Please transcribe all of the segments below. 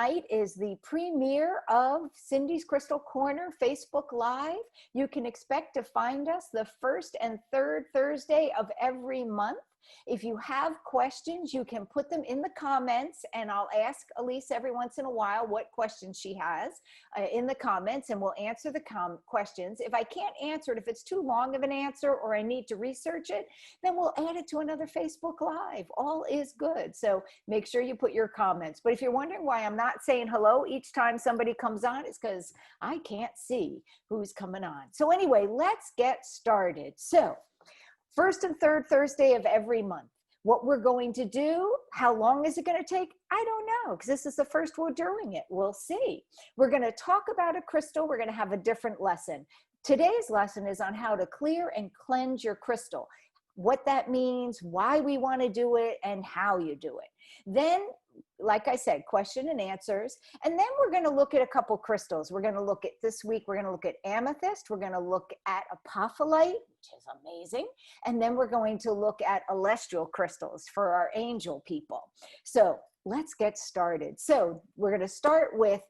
tonight is the premiere of Cindy's Crystal Corner Facebook Live. You can expect to find us the first and third Thursday of every month. If you have questions, you can put them in the comments, and I'll ask Elise every once in a while what questions she has in the comments, and we'll answer the questions. If I can't answer it, if it's too long of an answer or I need to research it, then we'll add it to another Facebook Live. All is good. So make sure you put your comments. But if you're wondering why I'm not saying hello each time somebody comes on, it's because I can't see who's coming on. So anyway, let's get started. So first and third Thursday of every month. What we're going to do, how long is it going to take? I don't know, because this is the first we're doing it. We'll see. We're going to talk about a crystal. We're going to have a different lesson. Today's lesson is on how to clear and cleanse your crystal, what that means, why we want to do it, and how you do it. Then, like I said, question and answers. And then we're going to look at a couple crystals. We're going to look at this week, we're going to look at Amethyst. We're going to look at Apophyllite, which is amazing. And then we're going to look at Elestial Crystals for our angel people. So let's get started. So we're going to start with,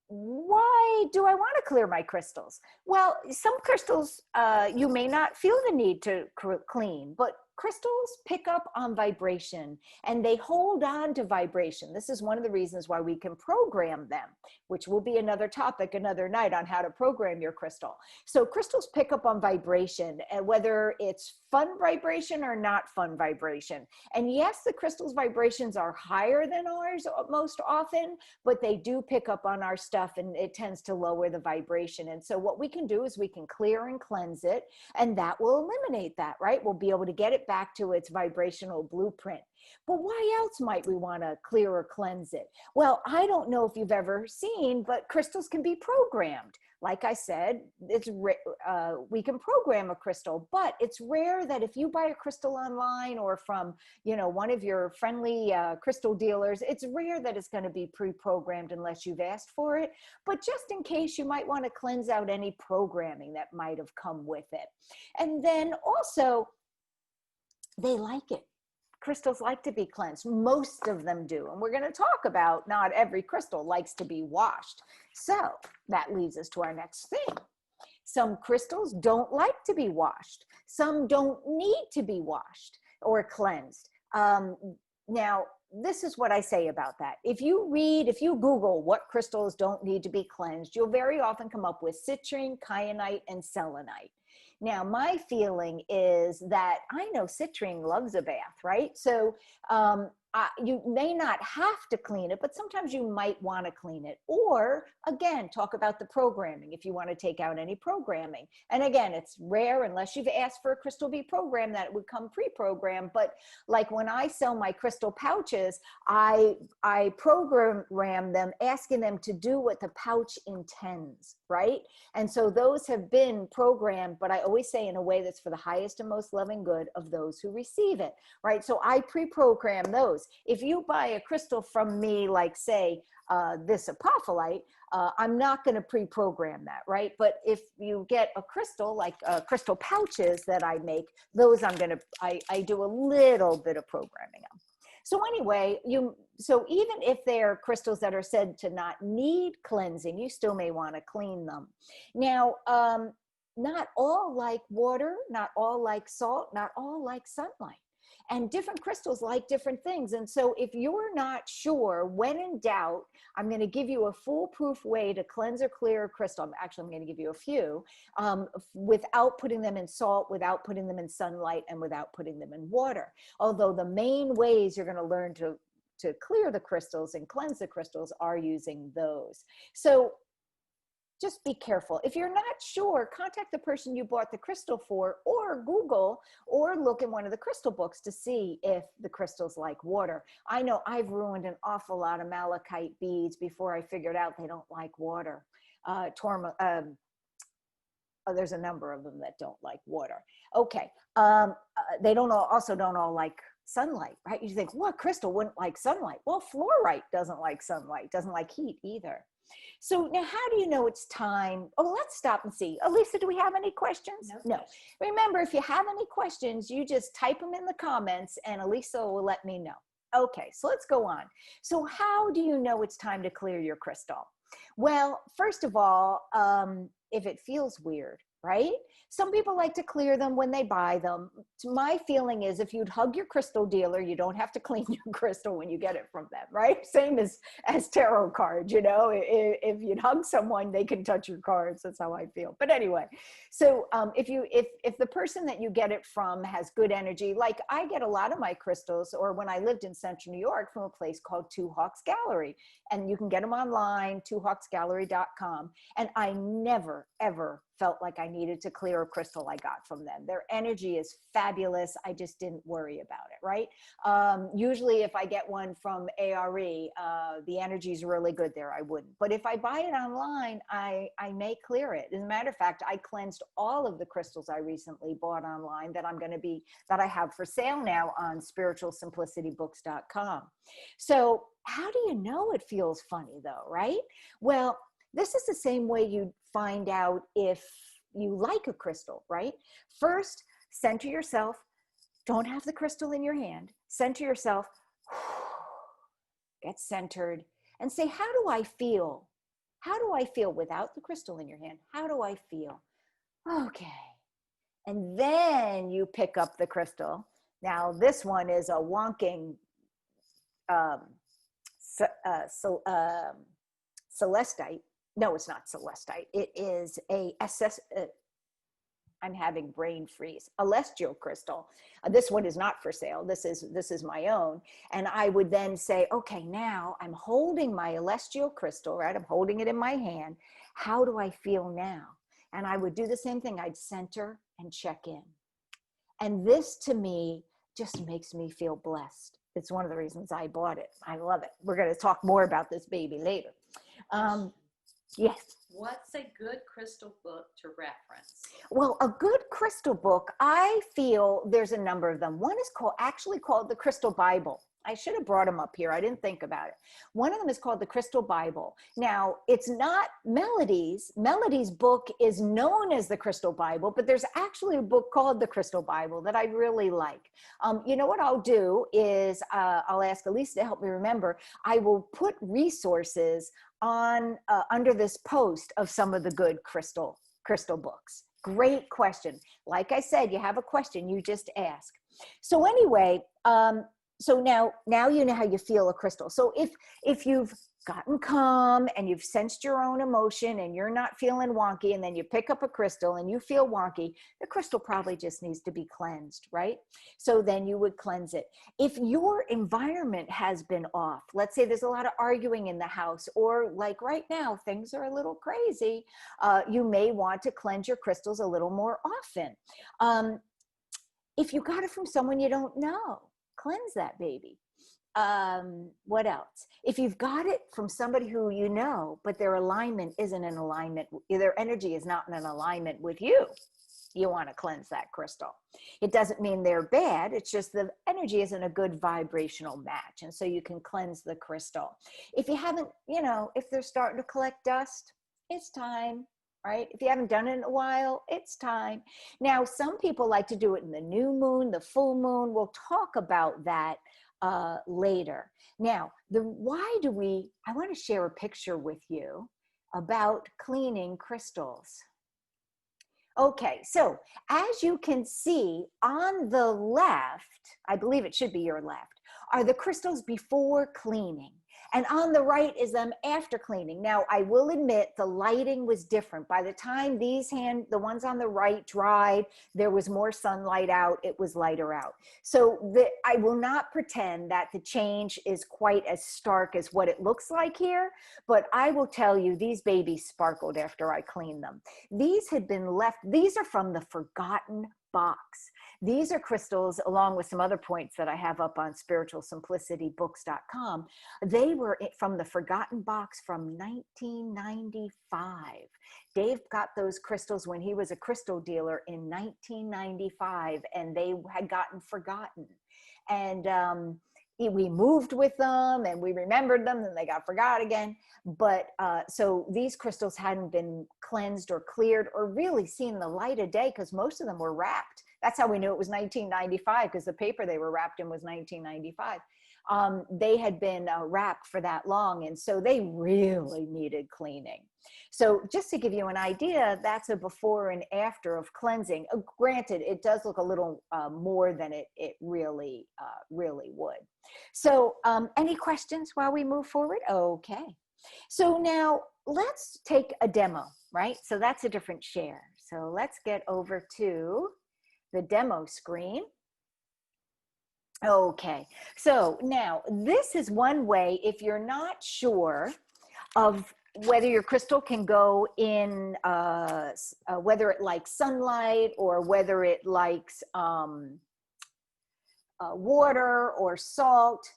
why do I want to clear my crystals? Well, some crystals you may not feel the need to clean, but crystals pick up on vibration and they hold on to vibration. This is one of the reasons why we can program them, which will be another topic another night on how to program your crystal. So crystals pick up on vibration, and whether it's fun vibration or not fun vibration. And yes, the crystal's vibrations are higher than ours most often, but they do pick up on our stuff and it tends to lower the vibration. And so what we can do is we can clear and cleanse it, and that will eliminate that, right? We'll be able to get it back to its vibrational blueprint. But why else might we want to clear or cleanse it? Well, I don't know if you've ever seen, but crystals can be programmed. Like I said, we can program a crystal, but it's rare that if you buy a crystal online or from, one of your friendly crystal dealers, it's rare that it's going to be pre-programmed unless you've asked for it. But just in case, you might want to cleanse out any programming that might have come with it. And then also, they like it. Crystals like to be cleansed. Most of them do. And we're going to talk about not every crystal likes to be washed. So that leads us to our next thing. Some crystals don't like to be washed. Some don't need to be washed or cleansed. Now, this is what I say about that. If you Google what crystals don't need to be cleansed, you'll very often come up with citrine, kyanite, and selenite. Now, my feeling is that I know citrine loves a bath, right? So you may not have to clean it, but sometimes you might want to clean it. Or, again, talk about the programming if you want to take out any programming. And again, it's rare unless you've asked for a crystal be programmed that it would come pre-programmed. But like when I sell my crystal pouches, I program them, asking them to do what the pouch intends, right? And so those have been programmed, but I always say in a way that's for the highest and most loving good of those who receive it, right? So I pre-program those. If you buy a crystal from me, like say this Apophyllite, I'm not going to pre-program that, right? But if you get a crystal, like crystal pouches that I make, those I do a little bit of programming on. So anyway, so even if they're crystals that are said to not need cleansing, you still may want to clean them. Now, not all like water, not all like salt, not all like sunlight. And different crystals like different things. And so if you're not sure, when in doubt, I'm going to give you a foolproof way to cleanse or clear a crystal. Actually, I'm going to give you a few without putting them in salt, without putting them in sunlight, and without putting them in water. Although the main ways you're going to learn to clear the crystals and cleanse the crystals are using those. So just be careful. If you're not sure, contact the person you bought the crystal for, or Google, or look in one of the crystal books to see if the crystals like water. I know I've ruined an awful lot of malachite beads before I figured out they don't like water. There's a number of them that don't like water. Okay, they also don't all like sunlight, right? You think, what crystal wouldn't like sunlight? Well, fluorite doesn't like sunlight, doesn't like heat either. So now how do you know it's time? Oh, let's stop and see. Elisa, do we have any questions? No. Remember, if you have any questions, you just type them in the comments and Elisa will let me know. Okay, so let's go on. So how do you know it's time to clear your crystal? Well, first of all, if it feels weird, right? Some people like to clear them when they buy them. My feeling is if you'd hug your crystal dealer, you don't have to clean your crystal when you get it from them, right? Same as tarot cards, you know, if you'd hug someone, they can touch your cards. That's how I feel. But anyway, so if the person that you get it from has good energy, like I get a lot of my crystals, or when I lived in Central New York, from a place called Two Hawks Gallery, and you can get them online, twohawksgallery.com. And I never, ever felt like I needed to clear a crystal I got from them. Their energy is fabulous. I just didn't worry about it, right? Usually if I get one from ARE, the energy is really good there, I wouldn't. But if I buy it online, I may clear it. As a matter of fact, I cleansed all of the crystals I recently bought online that I have for sale now on spiritualsimplicityBooks.com. So how do you know it feels funny though, right? Well, this is the same way you find out if you like a crystal, right? First, center yourself. Don't have the crystal in your hand. Center yourself. Get centered and say, how do I feel? How do I feel without the crystal in your hand? How do I feel? Okay. And then you pick up the crystal. Now, this one is a wonking celestite. No, it's not celestite. It is I'm having brain freeze. Elestial crystal. This one is not for sale. This is my own. And I would then say, okay, now I'm holding my elestial crystal, right? I'm holding it in my hand. How do I feel now? And I would do the same thing. I'd center and check in. And this to me just makes me feel blessed. It's one of the reasons I bought it. I love it. We're going to talk more about this baby later. Yes. What's a good crystal book to reference? Well, a good crystal book, I feel there's a number of them. One is actually called the Crystal Bible. I should have brought them up here. I didn't think about it. One of them is called the Crystal Bible. Now, it's not Melody's. Melody's book is known as the Crystal Bible, but there's actually a book called the Crystal Bible that I really like. You know what I'll do is I'll ask Elisa to help me remember. I will put resources on under this post of some of the good crystal books. Great question. Like I said, you have a question, you just ask. So anyway, so now you know how you feel a crystal. So if you've gotten calm and you've sensed your own emotion and you're not feeling wonky, and then you pick up a crystal and you feel wonky, the crystal probably just needs to be cleansed, right? So then you would cleanse it. If your environment has been off, let's say there's a lot of arguing in the house, or like right now, things are a little crazy, you may want to cleanse your crystals a little more often. If you got it from someone you don't know, cleanse that baby. What else? If you've got it from somebody who you know, but their alignment isn't in alignment, their energy is not in an alignment with you, you want to cleanse that crystal. It doesn't mean they're bad. It's just the energy isn't a good vibrational match. And so you can cleanse the crystal. If you haven't, if they're starting to collect dust, it's time. Right? If you haven't done it in a while, it's time. Now, some people like to do it in the new moon, the full moon. We'll talk about that later. Now, I want to share a picture with you about cleaning crystals. Okay, so as you can see on the left, I believe it should be your left, are the crystals before cleaning. And on the right is them after cleaning. Now, I will admit the lighting was different. By the time the ones on the right dried, there was more sunlight out, it was lighter out. So I will not pretend that the change is quite as stark as what it looks like here, but I will tell you these babies sparkled after I cleaned them. These had been left, these are from the Forgotten Box. These are crystals, along with some other points that I have up on spiritualsimplicityBooks.com. They were from the Forgotten Box from 1995. Dave got those crystals when he was a crystal dealer in 1995, and they had gotten forgotten. And we moved with them and we remembered them, and they got forgot again. But so these crystals hadn't been cleansed or cleared or really seen the light of day, because most of them were wrapped. That's how we knew it was 1995, because the paper they were wrapped in was 1995. They had been wrapped for that long, and so they really needed cleaning. So just to give you an idea, that's a before and after of cleansing. Granted, it does look a little more than it really would. So any questions while we move forward? Okay. So now let's take a demo, right? So that's a different share. So let's get over to the demo screen. Okay, so now this is one way if you're not sure of whether your crystal can go in, whether it likes sunlight or whether it likes water or salt.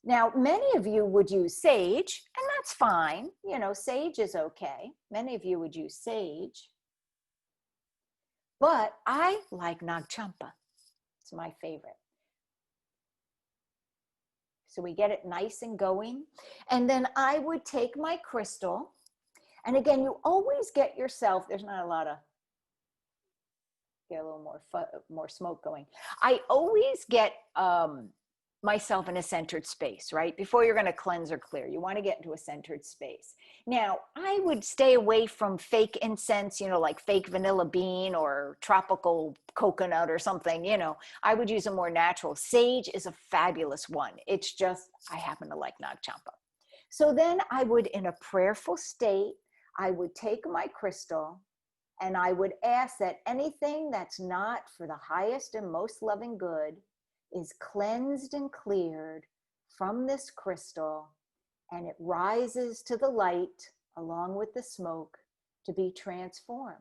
Now, many of you would use sage, and that's fine. You know, sage is okay. Many of you would use sage. But I like Nag Champa. It's my favorite. So we get it nice and going. And then I would take my crystal. And again, you always get yourself, there's not a lot of, get a little more smoke going. I always get myself in a centered space, right? Before you're going to cleanse or clear, you want to get into a centered space. Now, I would stay away from fake incense, you know, like fake vanilla bean or tropical coconut or something, you know. I would use a more natural. Sage is a fabulous one. It's just, I happen to like Nag Champa. So then I would, in a prayerful state, I would take my crystal and I would ask that anything that's not for the highest and most loving good is cleansed and cleared from this crystal, and it rises to the light along with the smoke to be transformed.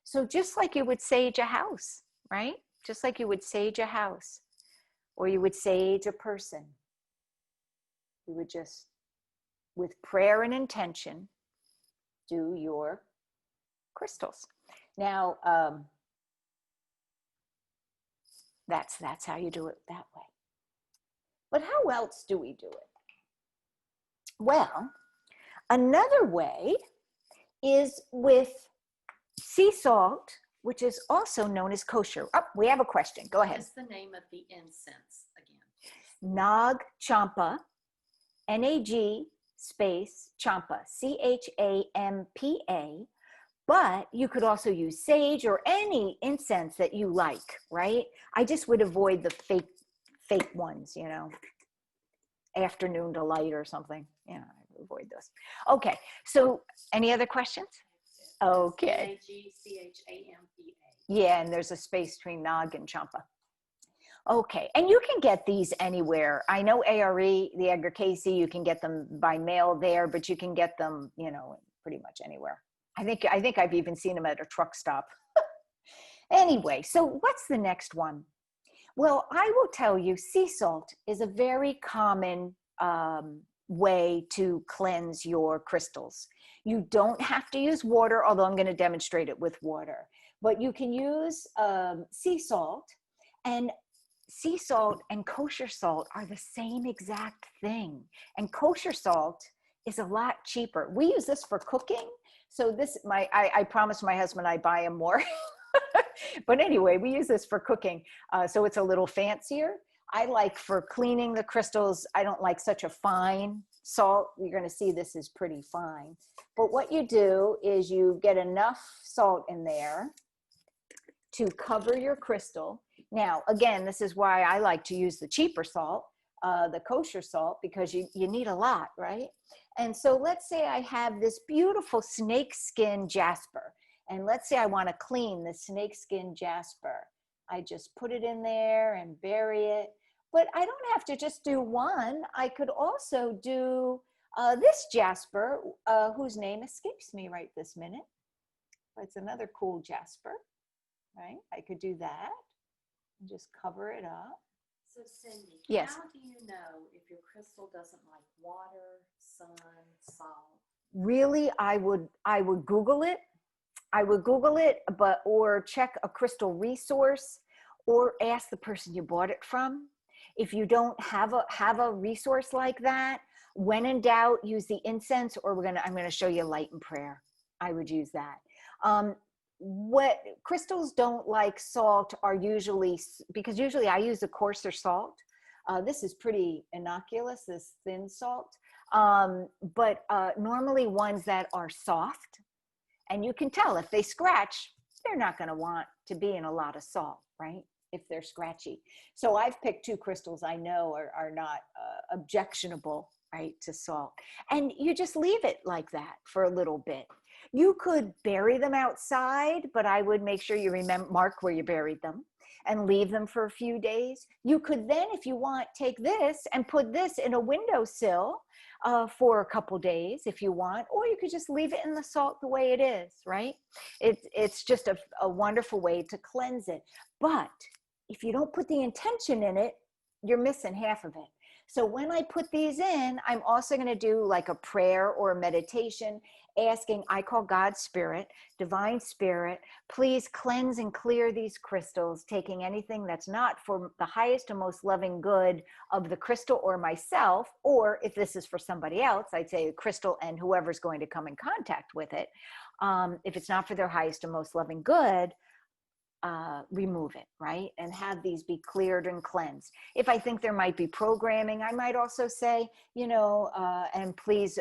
So just like you would sage a house, right? Just like you would sage a house, or you would sage a person. You would just, with prayer and intention, do your crystals. Now, that's how you do it that way. But how else do we do it? Well, another way is with sea salt, which is also known as kosher. Oh, we have a question. Go ahead. What's the name of the incense again? Nag Champa, N-A-G space Champa, C-H-A-M-P-A. But you could also use sage or any incense that you like, right? I just would avoid the fake ones, you know, afternoon delight or something. You know, I avoid those. Okay, so any other questions? Okay. N-A-G-C-H-A-M-P-A. Yeah, and there's a space between Nag and Champa. Okay, and you can get these anywhere. I know ARE, the Edgar Casey, you can get them by mail there, but you can get them, you know, pretty much anywhere. I think I've even seen them at a truck stop. Anyway, so what's the next one? Well, I will tell you, sea salt is a very common way to cleanse your crystals. You don't have to use water, although I'm going to demonstrate it with water. But you can use sea salt, and sea salt and kosher salt are the same exact thing. And kosher salt is a lot cheaper. We use this for cooking. So this, I promised my husband I'd buy him more. But anyway, we use this for cooking. So it's a little fancier. I like for cleaning the crystals. I don't like such a fine salt. You're going to see this is pretty fine. But what you do is you get enough salt in there to cover your crystal. Now, again, this is why I like to use the cheaper salt, the kosher salt, because you need a lot, right? And so let's say I have this beautiful snakeskin jasper. And let's say I want to clean the snakeskin jasper. I just put it in there and bury it. But I don't have to just do one. I could also do this jasper, whose name escapes me right this minute. It's another cool jasper, right? I could do that and just cover it up. So Cindy, yes. How do you know if your crystal doesn't like water, sun, salt? Really, I would Google it. I would Google it, or check a crystal resource, or ask the person you bought it from. If you don't have a resource like that, when in doubt, use the incense, or I'm gonna show you light and prayer. I would use that. What crystals don't like salt are usually, because usually I use a coarser salt. This is pretty innocuous, this thin salt. But normally ones that are soft, and you can tell if they scratch, they're not going to want to be in a lot of salt, right? If they're scratchy. So I've picked 2 crystals I know are not objectionable, right, to salt. And you just leave it like that for a little bit. You could bury them outside, but I would make sure you mark where you buried them and leave them for a few days. You could then, if you want, take this and put this in a windowsill for a couple days if you want, or you could just leave it in the salt the way it is, right? It's just a wonderful way to cleanse it. But if you don't put the intention in it, you're missing half of it. So when I put these in, I'm also going to do like a prayer or a meditation asking, I call God Spirit, Divine Spirit, please cleanse and clear these crystals, taking anything that's not for the highest and most loving good of the crystal or myself, or if this is for somebody else, I'd say the crystal and whoever's going to come in contact with it. If it's not for their highest and most loving good, remove it, right? And have these be cleared and cleansed. If I think there might be programming, I might also say, you know, and please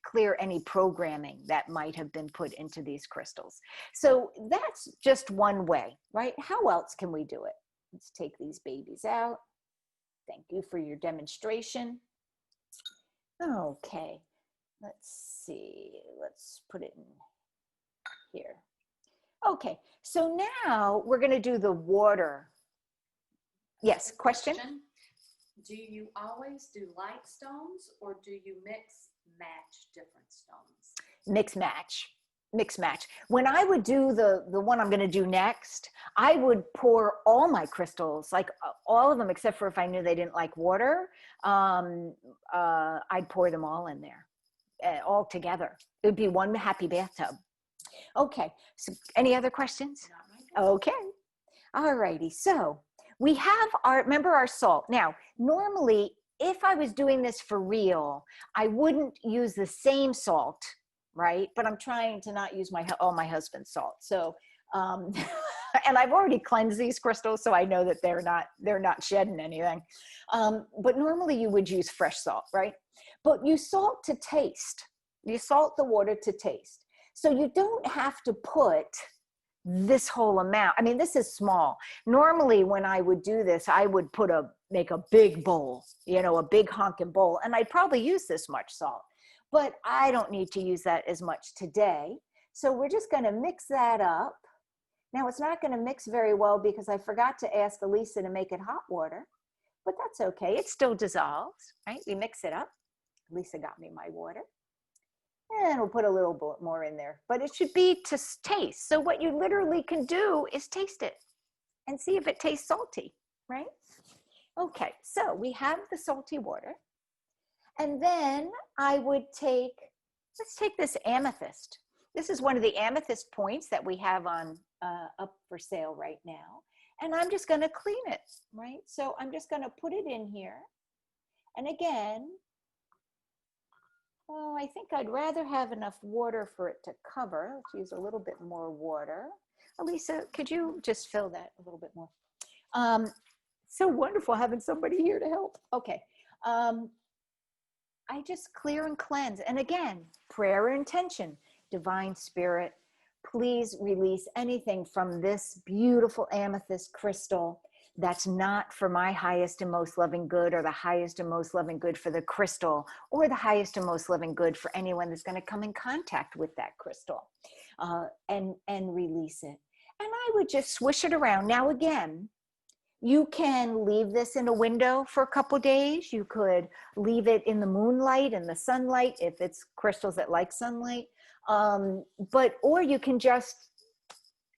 clear any programming that might have been put into these crystals. So that's just one way, right? How else can we do it? Let's take these babies out. Thank you for your demonstration. Okay, let's see. Let's put it in here. Okay, so now we're going to do the water. Yes, question? Do you always do light stones, or do you mix match different stones? Mix match. When I would do the one I'm going to do next, I would pour all my crystals, like all of them, except for if I knew they didn't like water, I'd pour them all in there, all together. It would be one happy bathtub. Okay, so any other questions? Okay, all righty. So we have remember our salt. Now, normally, if I was doing this for real, I wouldn't use the same salt, right? But I'm trying to not use all my husband's salt. So, and I've already cleansed these crystals, so I know that they're not shedding anything. But normally you would use fresh salt, right? But you salt to taste. You salt the water to taste. So you don't have to put this whole amount. I mean, this is small. Normally when I would do this, I would make a big bowl, you know, a big honking bowl, and I'd probably use this much salt, but I don't need to use that as much today. So we're just going to mix that up. Now it's not going to mix very well because I forgot to ask Elisa to make it hot water, but that's okay. It still dissolves, right? We mix it up. Elisa got me my water. And we'll put a little bit more in there, but it should be to taste. So what you literally can do is taste it and see if it tastes salty, right? Okay, so we have the salty water. And then I would let's take this amethyst. This is one of the amethyst points that we have on up for sale right now. And I'm just gonna clean it, right? So I'm just gonna put it in here. And again, oh, I think I'd rather have enough water for it to cover. Let's use a little bit more water. Elisa, could you just fill that a little bit more? So wonderful having somebody here to help. Okay. I just clear and cleanse. And again, prayer or intention, Divine Spirit, please release anything from this beautiful amethyst crystal that's not for my highest and most loving good, or the highest and most loving good for the crystal, or the highest and most loving good for anyone that's going to come in contact with that crystal, and release it. And I would just swish it around. Now again, you can leave this in a window for a couple days. You could leave it in the moonlight and the sunlight if it's crystals that like sunlight. Or you can just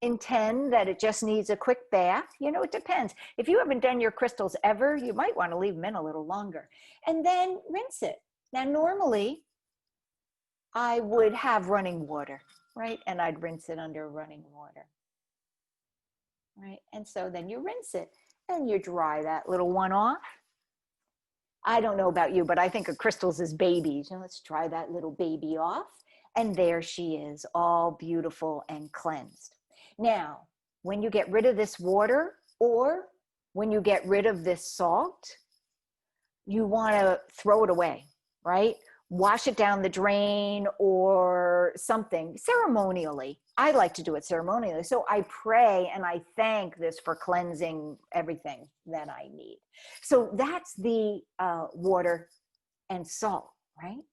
intend that it just needs a quick bath. You know, it depends. If you haven't done your crystals ever, you might want to leave them in a little longer. And then rinse it. Now, normally, I would have running water, right? And I'd rinse it under running water, right? And so then you rinse it and you dry that little one off. I don't know about you, but I think of crystals as babies. You know, let's dry that little baby off. And there she is, all beautiful and cleansed. Now, when you get rid of this water, or when you get rid of this salt, you want to throw it away, right? Wash it down the drain or something ceremonially. I like to do it ceremonially. So I pray and I thank this for cleansing everything that I need. So that's the water and salt, right?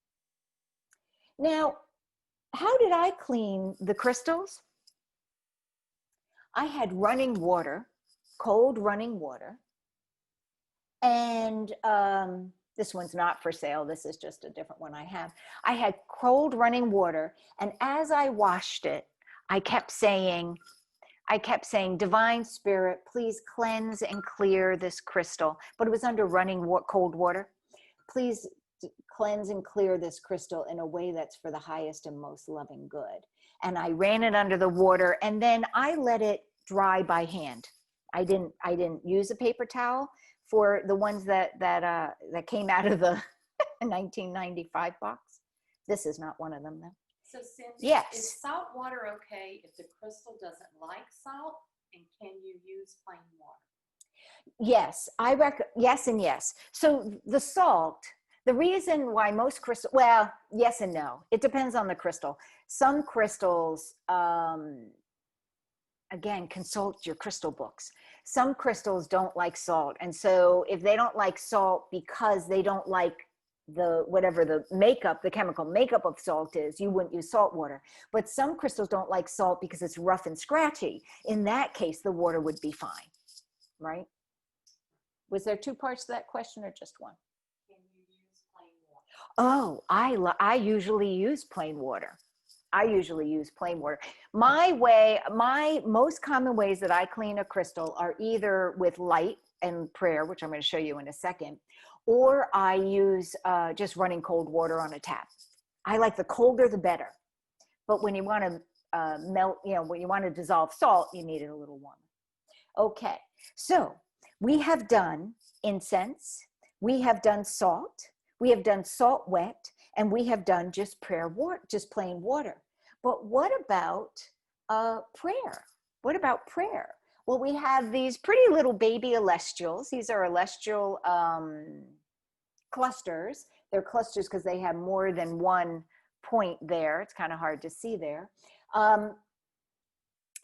Now, how did I clean the crystals? I had running water, cold running water. And this one's not for sale. This is just a different one I have. I had cold running water. And as I washed it, I kept saying, Divine Spirit, please cleanse and clear this crystal. But it was under running cold water. Please cleanse and clear this crystal in a way that's for the highest and most loving good. And I ran it under the water, and then I let it dry by hand. I didn't use a paper towel for the ones that came out of the 1995 box. This is not one of them, though. So Cindy, yes. Is salt water okay if the crystal doesn't like salt? And can you use plain water? Yes, yes and yes. So the salt, the reason why most crystals, well, yes and no. It depends on the crystal. Some crystals, again, consult your crystal books. Some crystals don't like salt. And so if they don't like salt because they don't like whatever the makeup, the chemical makeup of salt is, you wouldn't use salt water. But some crystals don't like salt because it's rough and scratchy. In that case, the water would be fine, right? Was there two parts to that question or just one? Can you use plain water? Oh, I usually use plain water. I usually use plain water. My most common ways that I clean a crystal are either with light and prayer, which I'm going to show you in a second, or I use just running cold water on a tap. I like the colder the better. But when you want to melt, when you want to dissolve salt, you need it a little warmer. Okay, so we have done incense, we have done salt, we have done salt wet, and we have done just prayer water, just plain water. But what about prayer? What about prayer? Well, we have these pretty little baby celestials. These are celestial clusters. They're clusters because they have more than one point there. It's kind of hard to see there.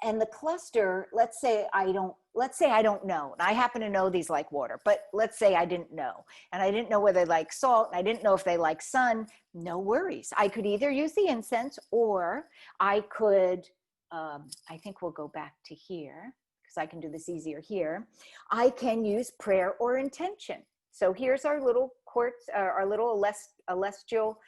And the cluster, let's say I don't know. And I happen to know these like water, but let's say I didn't know. And I didn't know whether they like salt, and I didn't know if they like sun. No worries. I could either use the incense, or I could, I think we'll go back to here because I can do this easier here. I can use prayer or intention. So here's our little quartz, our little celestial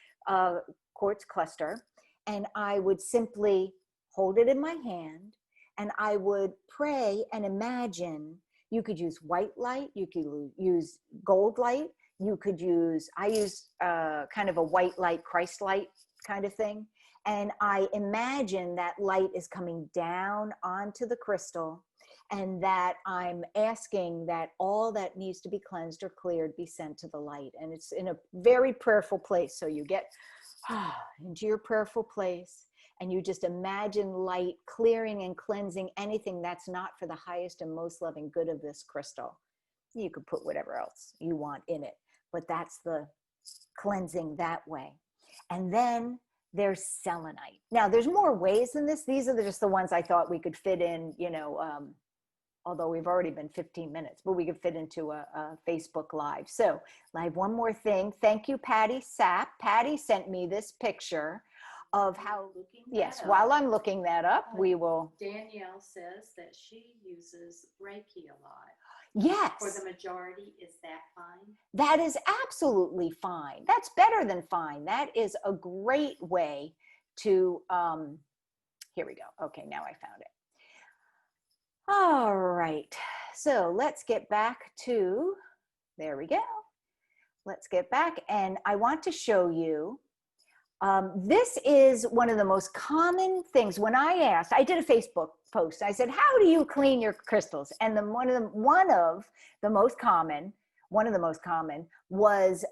quartz cluster. And I would simply hold it in my hand, and I would pray and imagine. You could use white light, you could use gold light, you could use, I use kind of a white light, Christ light kind of thing. And I imagine that light is coming down onto the crystal, and that I'm asking that all that needs to be cleansed or cleared be sent to the light. And it's in a very prayerful place. So you get into your prayerful place, and you just imagine light clearing and cleansing anything that's not for the highest and most loving good of this crystal. You could put whatever else you want in it, but that's the cleansing that way. And then there's selenite. Now, there's more ways than this. These are just the ones I thought we could fit in, although we've already been 15 minutes, but we could fit into a Facebook Live. So I have one more thing. Thank you, Patty Sapp. Patty sent me this picture of how, yes, while I'm looking that up, we will. Danielle says that she uses Reiki a lot. Yes. For the majority, is that fine? That is absolutely fine. That's better than fine. That is a great way to, here we go. Okay, now I found it. All right, so let's get back to, there we go. Let's get back, and I want to show you, this is one of the most common things. When I asked, I did a Facebook post. I said, how do you clean your crystals? And one of the most common was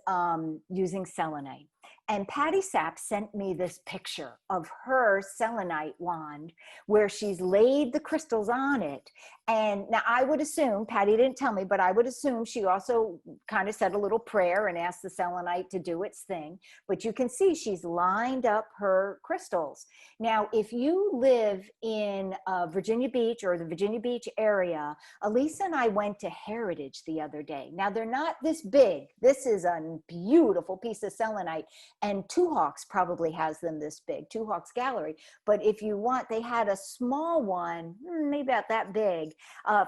using selenite. And Patty Sapp sent me this picture of her selenite wand where she's laid the crystals on it. And now I would assume, Patty didn't tell me, but I would assume she also kind of said a little prayer and asked the selenite to do its thing. But you can see she's lined up her crystals. Now, if you live in Virginia Beach or the Virginia Beach area, Elisa and I went to Heritage the other day. Now, they're not this big. This is a beautiful piece of selenite, and Two Hawks probably has them this big, Two Hawks Gallery. But if you want, they had a small one, maybe about that big,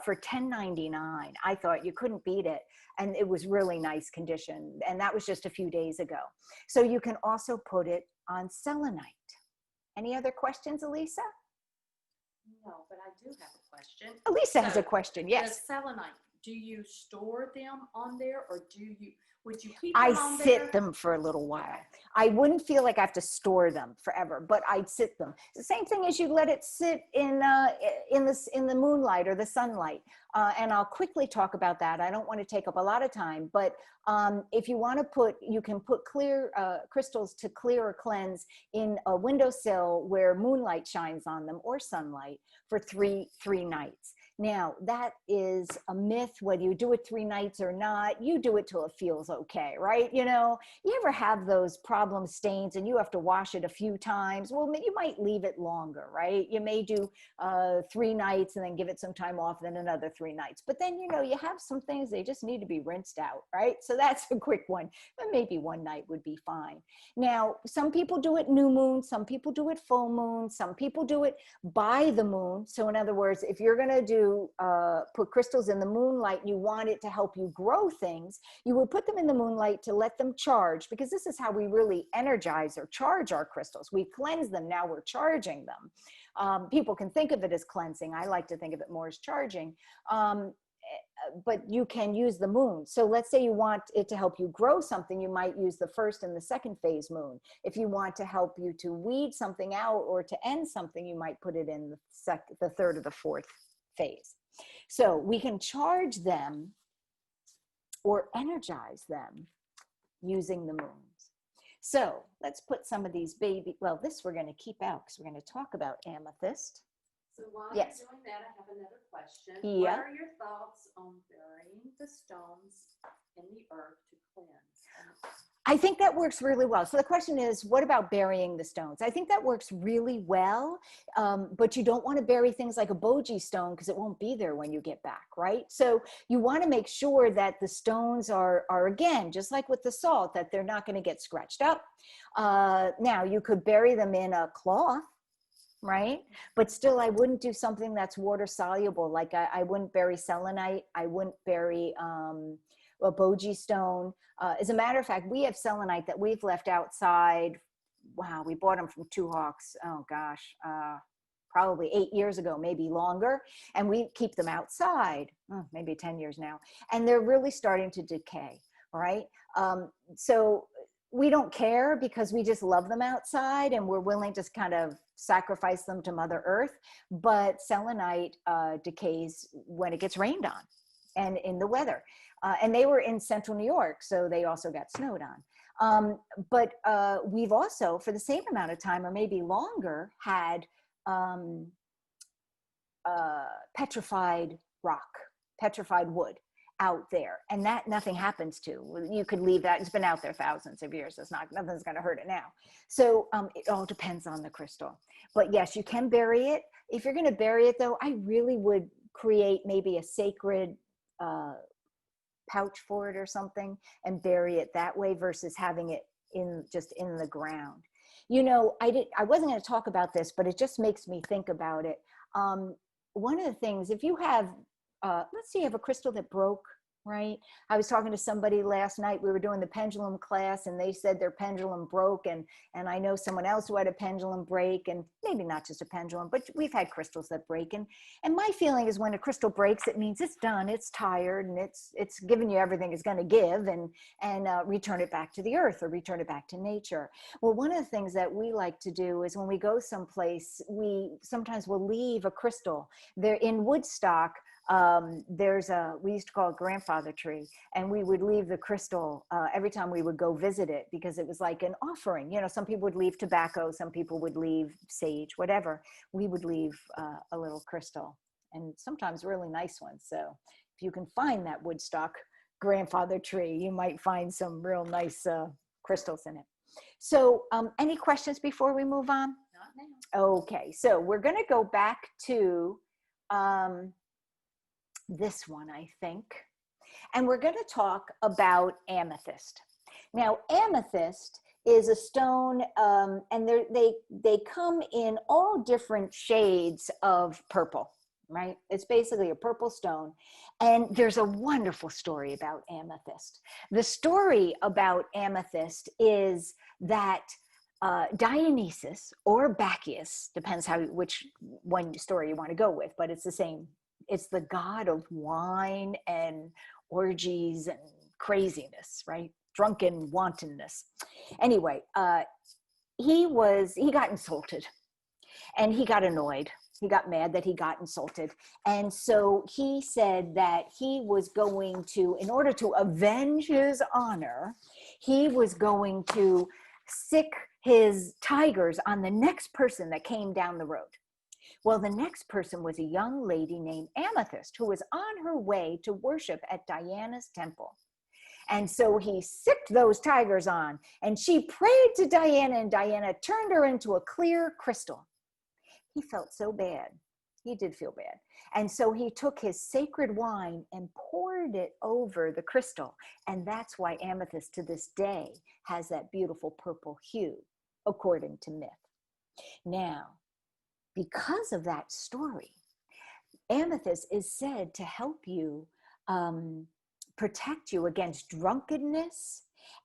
for $10.99. I thought you couldn't beat it. And it was really nice condition. And that was just a few days ago. So you can also put it on selenite. Any other questions, Elisa? No, but I do have a question. Elisa has a question, yes. The selenite, do you store them on there, or would you keep them on there? I sit them for a little while. I wouldn't feel like I have to store them forever, but I'd sit them. The same thing as you let it sit in the moonlight or the sunlight. And I'll quickly talk about that. I don't want to take up a lot of time, but if you want to you can put clear crystals to clear or cleanse in a windowsill where moonlight shines on them or sunlight for three nights. Now, that is a myth, whether you do it 3 nights or not. You do it till it feels okay, right? You know, you ever have those problem stains and you have to wash it a few times? Well, you might leave it longer, right? You may do 3 nights and then give it some time off, then another 3 nights. But then, you know, you have some things, they just need to be rinsed out, right? So that's a quick one. But maybe 1 night would be fine. Now, some people do it new moon, some people do it full moon, some people do it by the moon. So in other words, if you're going to do put crystals in the moonlight, you want it to help you grow things, you would put them in the moonlight to let them charge, because this is how we really energize or charge our crystals. We cleanse them, now we're charging them. People can think of it as cleansing. I like to think of it more as charging. But you can use the moon. So let's say you want it to help you grow something, you might use the first and the second phase moon. If you want to help you to weed something out or to end something, you might put it in the third or the fourth phase. So we can charge them or energize them using the moons. So let's put some of these well, this we're going to keep out because we're going to talk about amethyst. So while Yes. you're doing that, I have another question. Yeah. What are your thoughts on burying the stones in the earth to cleanse? I think that works really well. So the question is, what about burying the stones? I think that works really well, but you don't want to bury things like a bogie stone because it won't be there when you get back, right? So you want to make sure that the stones are again, just like with the salt, that they're not going to get scratched up. Now, you could bury them in a cloth, right? But still, I wouldn't do something that's water soluble. Like I wouldn't bury selenite. I wouldn't bury a bogie stone. As a matter of fact, we have selenite that we've left outside. Wow, we bought them from Two Hawks. Oh gosh, probably 8 years ago, maybe longer. And we keep them outside, maybe 10 years now. And they're really starting to decay, right? So we don't care because we just love them outside and we're willing to kind of sacrifice them to Mother Earth. But selenite decays when it gets rained on and in the weather. And they were in central New York, so they also got snowed on. But we've also, for the same amount of time or maybe longer, had petrified rock, petrified wood out there, and that nothing happens to. You could leave that, it's been out there thousands of years, nothing's going to hurt it now. So it all depends on the crystal. But yes, you can bury it. If you're going to bury it though, I really would create maybe a sacred pouch for it or something and bury it that way versus having it just in the ground. You know, I wasn't going to talk about this, but it just makes me think about it. One of the things, if you have, let's say you have a crystal that broke, right? I was talking to somebody last night, we were doing the pendulum class and they said their pendulum broke, and I know someone else who had a pendulum break, and maybe not just a pendulum, but we've had crystals that break. And my feeling is when a crystal breaks, it means it's done, it's tired, and it's given you everything it's going to give, and return it back to the earth or return it back to nature. Well, one of the things that we like to do is when we go someplace, we sometimes will leave a crystal there in Woodstock. We used to call it grandfather tree, and we would leave the crystal every time we would go visit it, because it was like an offering. You know, some people would leave tobacco, some people would leave sage, whatever. We would leave a little crystal, and sometimes really nice ones. So if you can find that Woodstock grandfather tree, you might find some real nice crystals in it. So any questions before we move on? Not now. Okay, so we're going to go back to this one, I think, and we're going to talk about amethyst. Now, amethyst is a stone, and they come in all different shades of purple, right? It's basically a purple stone, and there's a wonderful story about amethyst. The story about amethyst is that Dionysus or Bacchus, depends which one story you want to go with, but it's the same. It's the god of wine and orgies and craziness, right? Drunken wantonness. Anyway, he got insulted, and he got annoyed. He got mad that he got insulted. And so he said that he was going to, in order to avenge his honor, he was going to sick his tigers on the next person that came down the road. Well, the next person was a young lady named Amethyst, who was on her way to worship at Diana's temple. And so he sicked those tigers on, and she prayed to Diana, and Diana turned her into a clear crystal. He felt so bad. He did feel bad. And so he took his sacred wine and poured it over the crystal. And that's why amethyst to this day has that beautiful purple hue, according to myth. Now, because of that story, amethyst is said to help you protect you against drunkenness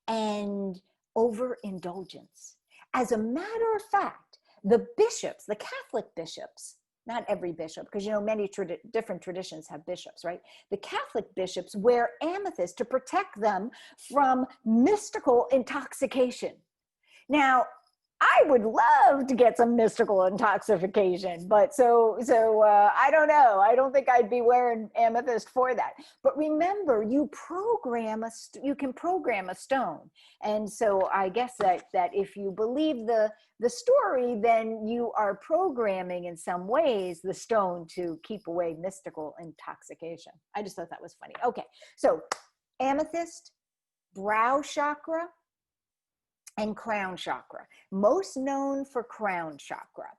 and overindulgence. As a matter of fact, the bishops, the Catholic bishops, not every bishop, because you know many different traditions have bishops, right? The Catholic bishops wear amethyst to protect them from mystical intoxication. Now, I would love to get some mystical intoxication, but so I don't know. I don't think I'd be wearing amethyst for that. But remember, you can program a stone, and so I guess that if you believe the story, then you are programming in some ways the stone to keep away mystical intoxication. I just thought that was funny. Okay, so amethyst, brow chakra, and crown chakra, most known for crown chakra.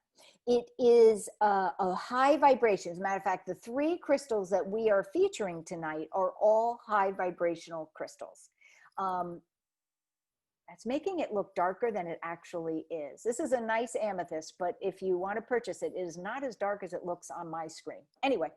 It is a high vibration. As a matter of fact, the 3 crystals that we are featuring tonight are all high vibrational crystals. That's making it look darker than it actually is. This is a nice amethyst, but if you want to purchase it, it is not as dark as it looks on my screen. Anyway,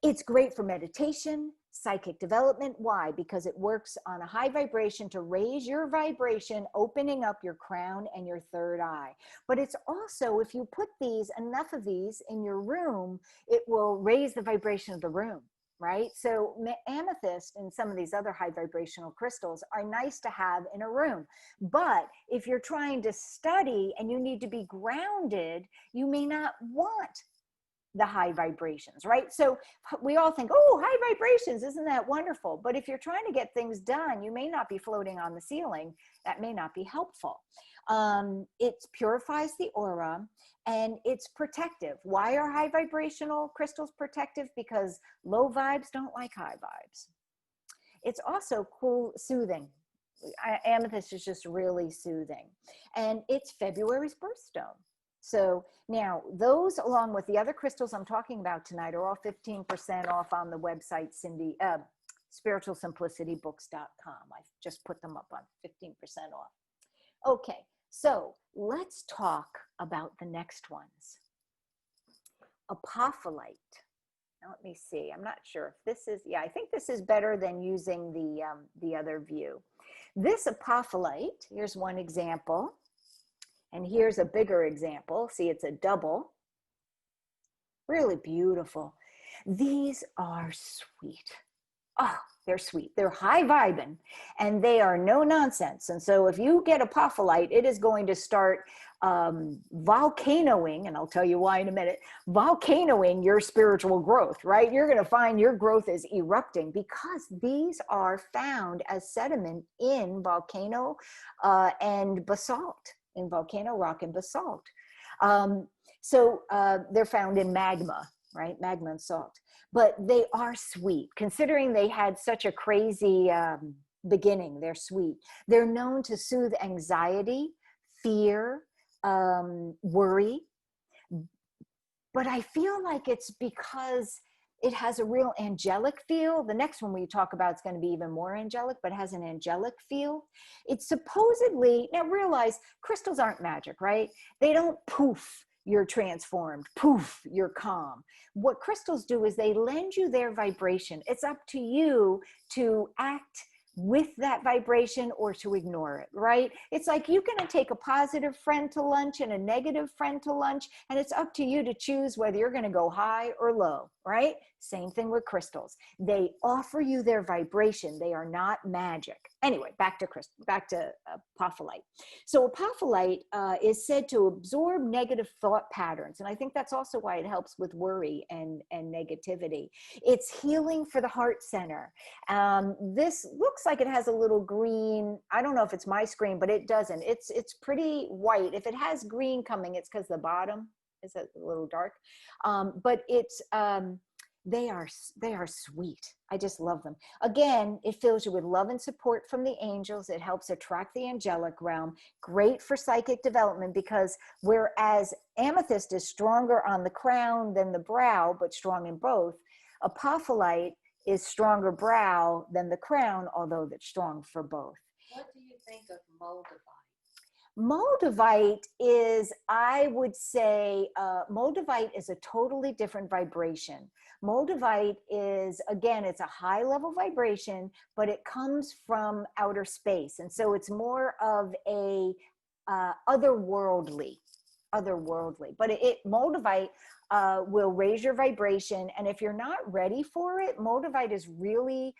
it's great for meditation, psychic development. Why? Because it works on a high vibration to raise your vibration, opening up your crown and your third eye. But it's also, if you put enough of these in your room, it will raise the vibration of the room, right? So amethyst and some of these other high vibrational crystals are nice to have in a room. But if you're trying to study and you need to be grounded, you may not want the high vibrations, right? So we all think, oh, high vibrations, isn't that wonderful? But if you're trying to get things done, you may not be floating on the ceiling. That may not be helpful. It purifies the aura, and it's protective. Why are high vibrational crystals protective? Because low vibes don't like high vibes. It's also cool, soothing. Amethyst is just really soothing. And it's February's birthstone. So now those, along with the other crystals I'm talking about tonight, are all 15% off on the website, spiritualsimplicityBooks.com. I've just put them up on 15% off. Okay, so let's talk about the next ones. Apophyllite. Now let me see. I'm not sure if this is, yeah, I think this is better than using the other view. This apophyllite, here's one example. And here's a bigger example. See, it's a double. Really beautiful. These are sweet. Oh, they're sweet. They're high vibing, and they are no nonsense. And so if you get apophyllite, it is going to start volcanoing, and I'll tell you why in a minute, volcanoing your spiritual growth, right? You're going to find your growth is erupting because these are found as sediment in volcano and basalt, in volcano rock and basalt. So they're found in magma, right? Magma and salt. But they are sweet. Considering they had such a crazy beginning, they're sweet. They're known to soothe anxiety, fear, worry. But I feel like it's because it has a real angelic feel. The next one we talk about is going to be even more angelic, but has an angelic feel. It's supposedly, now realize crystals aren't magic, right? They don't poof, you're transformed, poof, you're calm. What crystals do is they lend you their vibration. It's up to you to act with that vibration or to ignore it, right? It's like you're going to take a positive friend to lunch and a negative friend to lunch, and it's up to you to choose whether you're going to go high or low, right? Same thing with crystals. They offer you their vibration. They are not magic. Anyway, back to apophyllite. So apophyllite is said to absorb negative thought patterns, and I think that's also why it helps with worry and negativity. It's healing for the heart center. This looks like it has a little green. I don't know if it's my screen, but it doesn't. It's pretty white. If it has green coming, it's because the bottom is a little dark. But it's they are sweet. I just love them. Again, it fills you with love and support from the angels. It helps attract the angelic realm. Great for psychic development, because whereas amethyst is stronger on the crown than the brow, but strong in both, apophyllite is stronger brow than the crown, although that's strong for both. What do you think of moldavite? Moldavite is, I would say, moldavite is a totally different vibration. Moldavite is, again, it's a high level vibration, but it comes from outer space. And so it's more of a otherworldly. But moldavite will raise your vibration. And if you're not ready for it, moldavite is really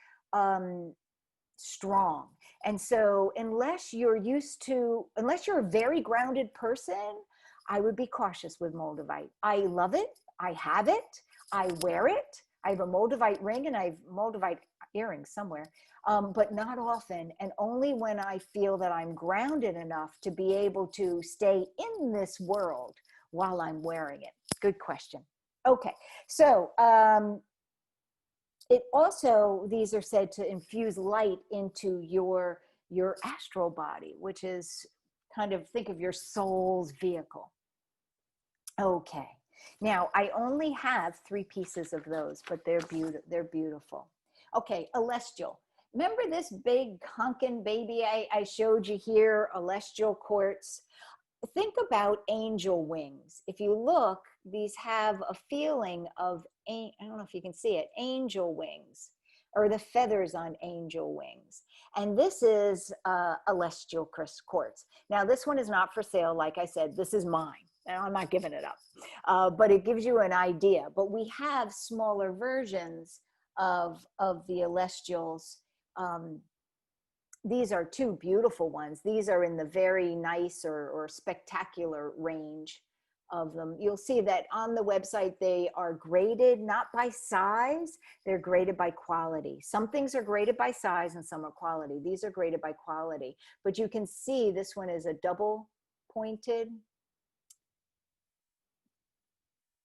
strong. And so unless you're a very grounded person, I would be cautious with moldavite. I love it. I have it. I wear it. I have a moldavite ring and I have moldavite earrings somewhere, but not often. And only when I feel that I'm grounded enough to be able to stay in this world while I'm wearing it. Good question. Okay. So, it also, these are said to infuse light into your astral body, which is kind of, think of your soul's vehicle. Okay. Now, I only have 3 pieces of those, but they're beautiful. Okay, Elestial. Remember this big hunkin' baby I showed you here, Elestial Quartz? Think about angel wings. If you look, these have a feeling of, I don't know if you can see it, angel wings, or the feathers on angel wings. And this is Elestial Quartz. Now, this one is not for sale. Like I said, this is mine. And I'm not giving it up, but it gives you an idea. But we have smaller versions of the Elestials. These are 2 beautiful ones. These are in the very nice or spectacular range of them. You'll see that on the website, they are graded not by size, they're graded by quality. Some things are graded by size and some are quality. These are graded by quality. But you can see this one is a double pointed.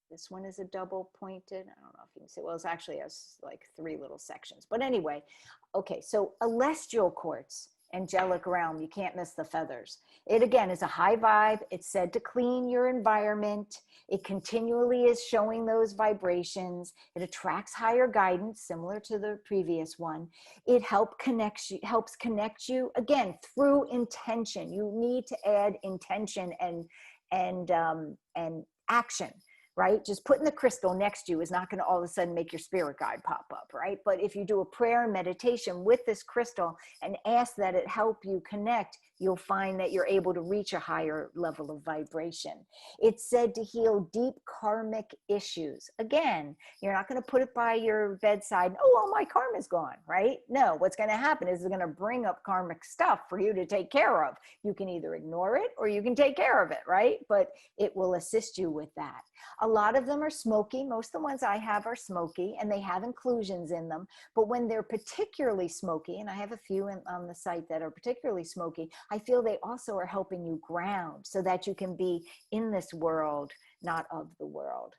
This one is a double pointed. I don't know if you can see. Well, it's actually has like 3 little sections. But anyway, okay, so Elestial Quartz, angelic realm, you can't miss the feathers. It, again, is a high vibe. It's said to clean your environment. It continually is showing those vibrations. It attracts higher guidance, similar to the previous one. It helps connect you, again, through intention. You need to add intention and action. right? Just putting the crystal next to you is not going to all of a sudden make your spirit guide pop up, right? But if you do a prayer and meditation with this crystal and ask that it help you connect, you'll find that you're able to reach a higher level of vibration. It's said to heal deep karmic issues. Again, you're not going to put it by your bedside, oh, well, my karma's gone, right? No, what's going to happen is it's going to bring up karmic stuff for you to take care of. You can either ignore it or you can take care of it, right? But it will assist you with that. A lot of them are smoky. Most of the ones I have are smoky, and they have inclusions in them. But when they're particularly smoky, and I have a few on the site that are particularly smoky, I feel they also are helping you ground so that you can be in this world, not of the world.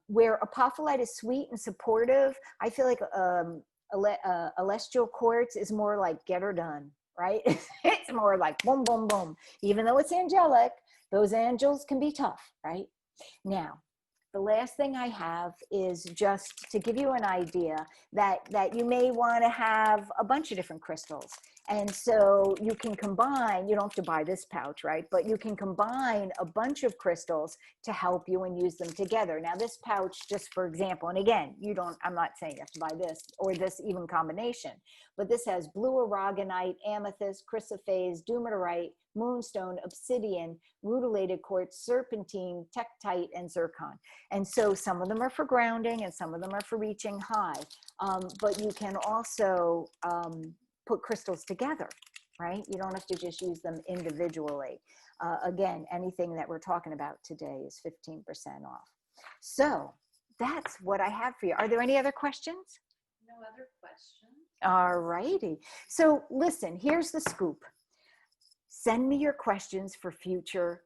Where Apophyllite is sweet and supportive, I feel like Elestial Quartz is more like get her done, right? It's more like boom, boom, boom. Even though it's angelic, those angels can be tough, right? Now, the last thing I have is just to give you an idea that you may want to have a bunch of different crystals. And so you can combine, you don't have to buy this pouch, right? But you can combine a bunch of crystals to help you and use them together. Now this pouch, just for example, and again, I'm not saying you have to buy this or this even combination, but this has blue aragonite, amethyst, chrysoprase, dumerite, moonstone, obsidian, rutilated quartz, serpentine, tektite, and zircon. And so some of them are for grounding and some of them are for reaching high. But you can also put crystals together, right? You don't have to just use them individually. Again, anything that we're talking about today is 15% off. So that's what I have for you. Are there any other questions? No other questions. All righty. So listen, here's the scoop. Send me your questions for future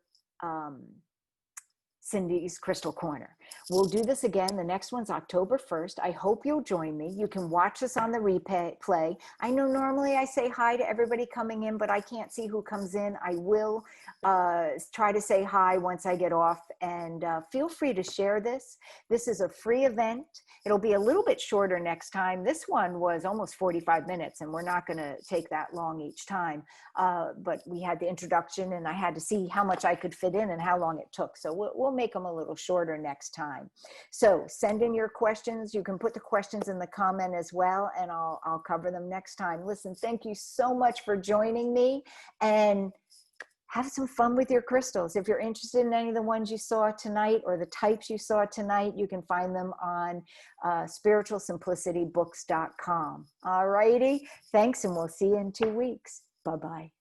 Cindy's Crystal Corner. We'll do this again. The next one's October 1st. I hope you'll join me. You can watch us on the replay. I know normally I say hi to everybody coming in, but I can't see who comes in. I will try to say hi once I get off, and feel free to share this. This is a free event. It'll be a little bit shorter next time. This one was almost 45 minutes, and we're not going to take that long each time. But we had the introduction, and I had to see how much I could fit in and how long it took. So we'll make them a little shorter next time. So send in your questions. You can put the questions in the comment as well, and I'll cover them next time. Listen, thank you so much for joining me, and have some fun with your crystals. If you're interested in any of the ones you saw tonight or the types you saw tonight, you can find them on spiritualsimplicityBooks.com. All righty. Thanks, and we'll see you in 2 weeks. Bye-bye.